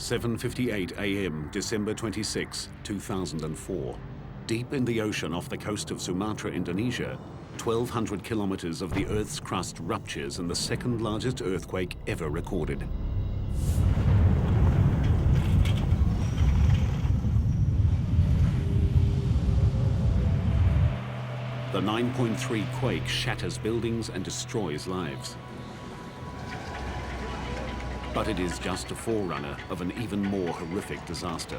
7:58 a.m., December 26, 2004. Deep in the ocean off the coast of Sumatra, Indonesia, 1,200 kilometers of the Earth's crust ruptures in the second largest earthquake ever recorded. The 9.3 quake shatters buildings and destroys lives. But it is just a forerunner of an even more horrific disaster.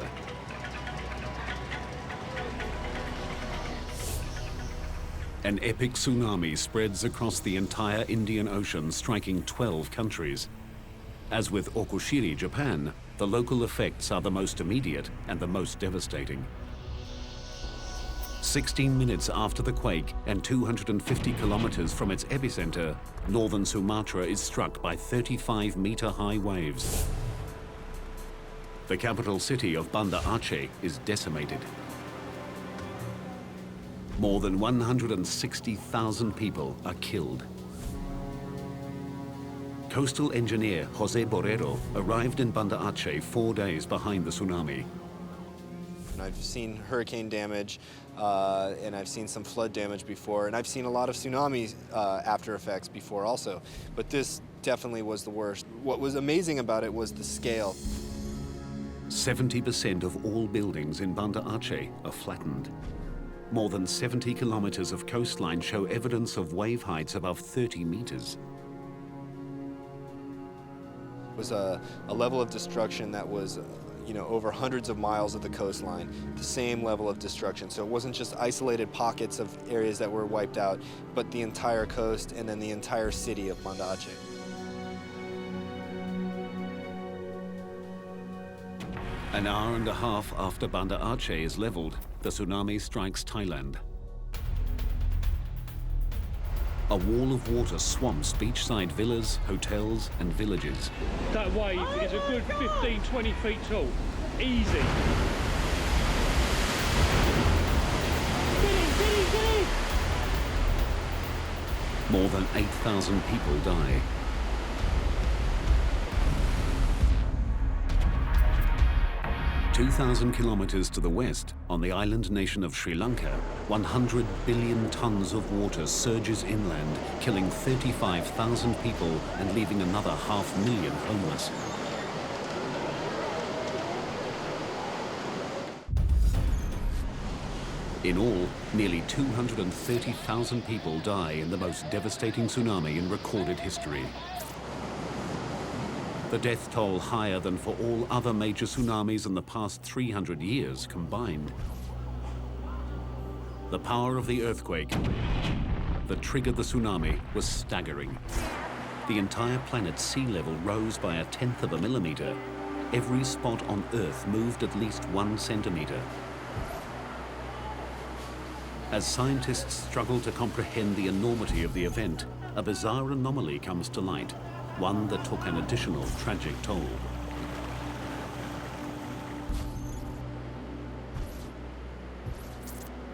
An epic tsunami spreads across the entire Indian Ocean, striking 12 countries. As with Okushiri, Japan, the local effects are the most immediate and the most devastating. 16 minutes after the quake and 250 kilometers from its epicenter, northern Sumatra is struck by 35-meter-high waves. The capital city of Banda Aceh is decimated. More than 160,000 people are killed. Coastal engineer Jose Borrero arrived in Banda Aceh 4 days behind the tsunami. I've seen hurricane damage, and I've seen some flood damage before, and I've seen a lot of tsunami after effects before also, but this definitely was the worst. What was amazing about it was the scale. 70% of all buildings in Banda Aceh are flattened. More than 70 kilometers of coastline show evidence of wave heights above 30 meters. It was a level of destruction that was over hundreds of miles of the coastline, the same level of destruction. So it wasn't just isolated pockets of areas that were wiped out, but the entire coast and then the entire city of Banda Aceh. An hour and a half after Banda Aceh is leveled, the tsunami strikes Thailand. A wall of water swamps beachside villas, hotels, and villages. That wave is a good 15, 20 feet tall. Easy. Get in! More than 8,000 people die. "2,000 kilometers to the west, on the island nation of Sri Lanka, 100 billion tons of water surges inland, killing 35,000 people and leaving another 500,000 homeless. In all, nearly 230,000 people die in the most devastating tsunami in recorded history. The death toll higher than for all other major tsunamis in the past 300 years combined. The power of the earthquake that triggered the tsunami was staggering. The entire planet's sea level rose by 1/10 of a millimeter. Every spot on Earth moved at least 1 centimeter. As scientists struggle to comprehend the enormity of the event, a bizarre anomaly comes to light. One that took an additional tragic toll.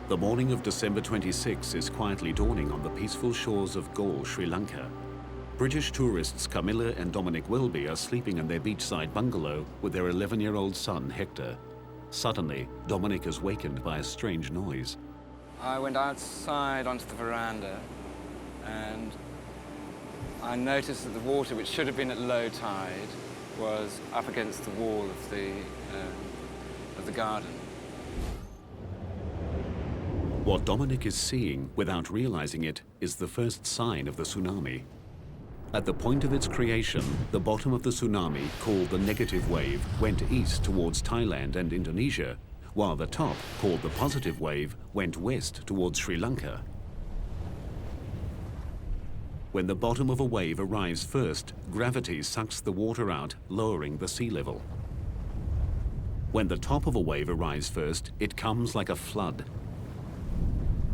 The morning of December 26 is quietly dawning on the peaceful shores of Galle, Sri Lanka. British tourists Camilla and Dominic Welby are sleeping in their beachside bungalow with their 11-year-old son, Hector. Suddenly, Dominic is wakened by a strange noise. I went outside onto the veranda and I noticed that the water, which should have been at low tide, was up against the wall of the garden. What Dominic is seeing, without realizing it, is the first sign of the tsunami. At the point of its creation, the bottom of the tsunami, called the negative wave, went east towards Thailand and Indonesia, while the top, called the positive wave, went west towards Sri Lanka. When the bottom of a wave arrives first, gravity sucks the water out, lowering the sea level. When the top of a wave arrives first, it comes like a flood.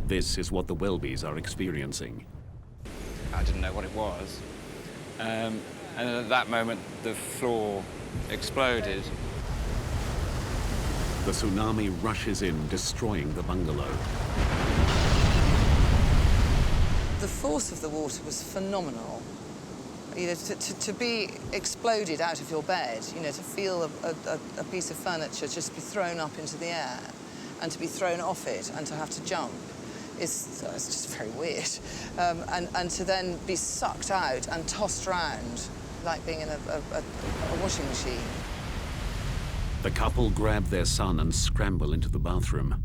This is what the Welbys are experiencing. I didn't know what it was. And at that moment, the floor exploded. The tsunami rushes in, destroying the bungalow. The force of the water was phenomenal. You know, to be exploded out of your bed, you know, to feel a piece of furniture just be thrown up into the air and to be thrown off it and to have to jump, it's just very weird. And to then be sucked out and tossed around like being in a washing machine. The couple grab their son and scramble into the bathroom.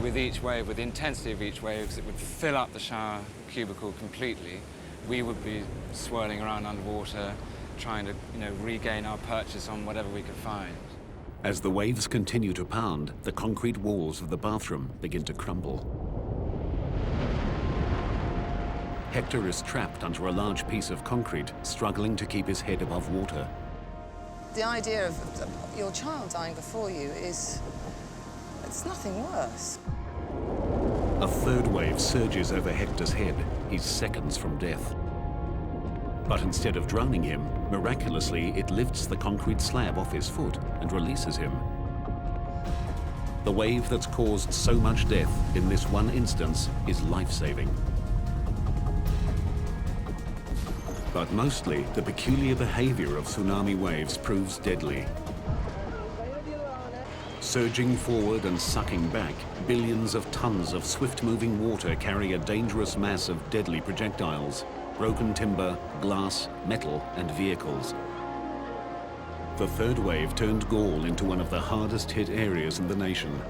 With each wave, with the intensity of each wave, because it would fill up the shower cubicle completely, we would be swirling around underwater, trying to, you know, regain our purchase on whatever we could find. As the waves continue to pound, the concrete walls of the bathroom begin to crumble. Hector is trapped under a large piece of concrete, struggling to keep his head above water. The idea of your child dying before you it's nothing worse. A third wave surges over Hector's head. He's seconds from death. But instead of drowning him, miraculously, it lifts the concrete slab off his foot and releases him. The wave that's caused so much death in this one instance is life-saving. But mostly, the peculiar behavior of tsunami waves proves deadly. Surging forward and sucking back, billions of tons of swift-moving water carry a dangerous mass of deadly projectiles, broken timber, glass, metal, and vehicles. The third wave turned Galle into one of the hardest-hit areas in the nation.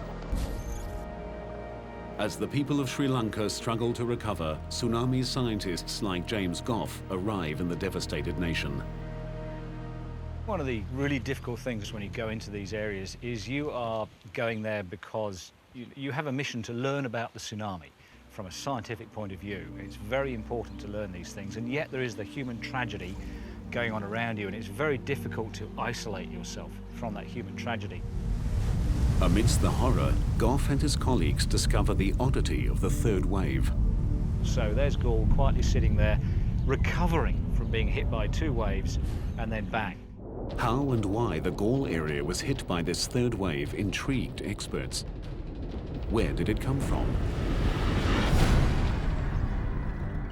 As the people of Sri Lanka struggle to recover, tsunami scientists like James Goff arrive in the devastated nation. One of the really difficult things when you go into these areas is you are going there because you have a mission to learn about the tsunami from a scientific point of view. It's very important to learn these things, and yet there is the human tragedy going on around you, and it's very difficult to isolate yourself from that human tragedy. Amidst the horror, Goff and his colleagues discover the oddity of the third wave. So there's Galle quietly sitting there, recovering from being hit by two waves, and then bang. How and why the Galle area was hit by this third wave intrigued experts. Where did it come from?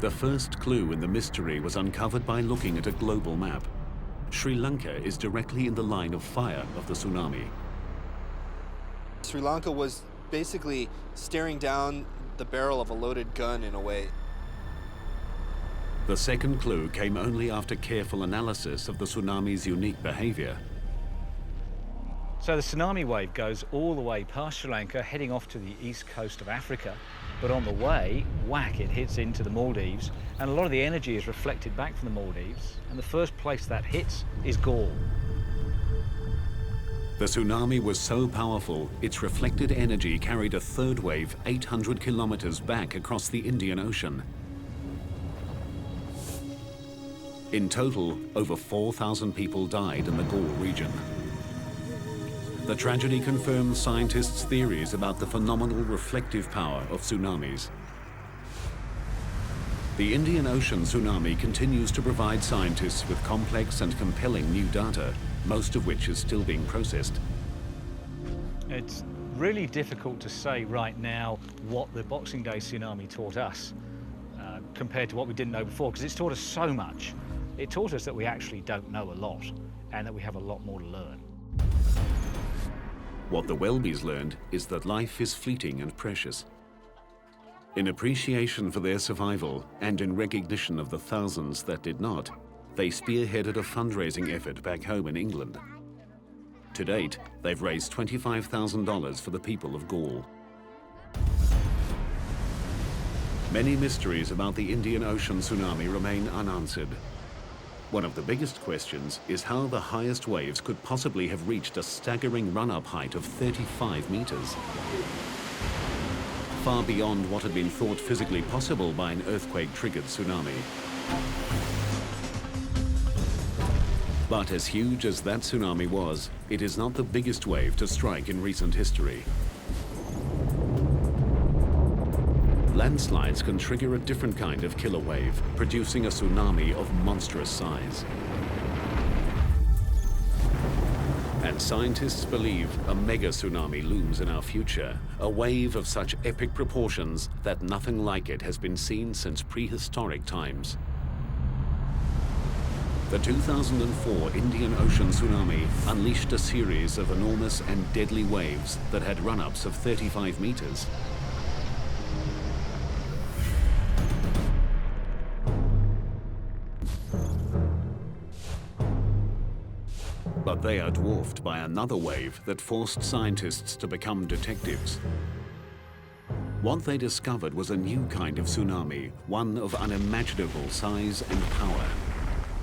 The first clue in the mystery was uncovered by looking at a global map. Sri Lanka is directly in the line of fire of the tsunami. Sri Lanka was basically staring down the barrel of a loaded gun in a way. The second clue came only after careful analysis of the tsunami's unique behavior. So the tsunami wave goes all the way past Sri Lanka, heading off to the east coast of Africa. But on the way, whack, it hits into the Maldives, and a lot of the energy is reflected back from the Maldives, and the first place that hits is Galle. The tsunami was so powerful, its reflected energy carried a third wave 800 kilometers back across the Indian Ocean. In total, over 4,000 people died in the Galle region. The tragedy confirmed scientists' theories about the phenomenal reflective power of tsunamis. The Indian Ocean tsunami continues to provide scientists with complex and compelling new data, most of which is still being processed. It's really difficult to say right now what the Boxing Day tsunami taught us compared to what we didn't know before, because it's taught us so much. It taught us that we actually don't know a lot and that we have a lot more to learn. What the Welbys learned is that life is fleeting and precious. In appreciation for their survival and in recognition of the thousands that did not, they spearheaded a fundraising effort back home in England. To date, they've raised $25,000 for the people of Galle. Many mysteries about the Indian Ocean tsunami remain unanswered. One of the biggest questions is how the highest waves could possibly have reached a staggering run-up height of 35 meters. Far beyond what had been thought physically possible by an earthquake-triggered tsunami. But as huge as that tsunami was, it is not the biggest wave to strike in recent history. Landslides can trigger a different kind of killer wave, producing a tsunami of monstrous size. And scientists believe a mega tsunami looms in our future, a wave of such epic proportions that nothing like it has been seen since prehistoric times. The 2004 Indian Ocean tsunami unleashed a series of enormous and deadly waves that had run-ups of 35 meters. But they are dwarfed by another wave that forced scientists to become detectives. What they discovered was a new kind of tsunami, one of unimaginable size and power.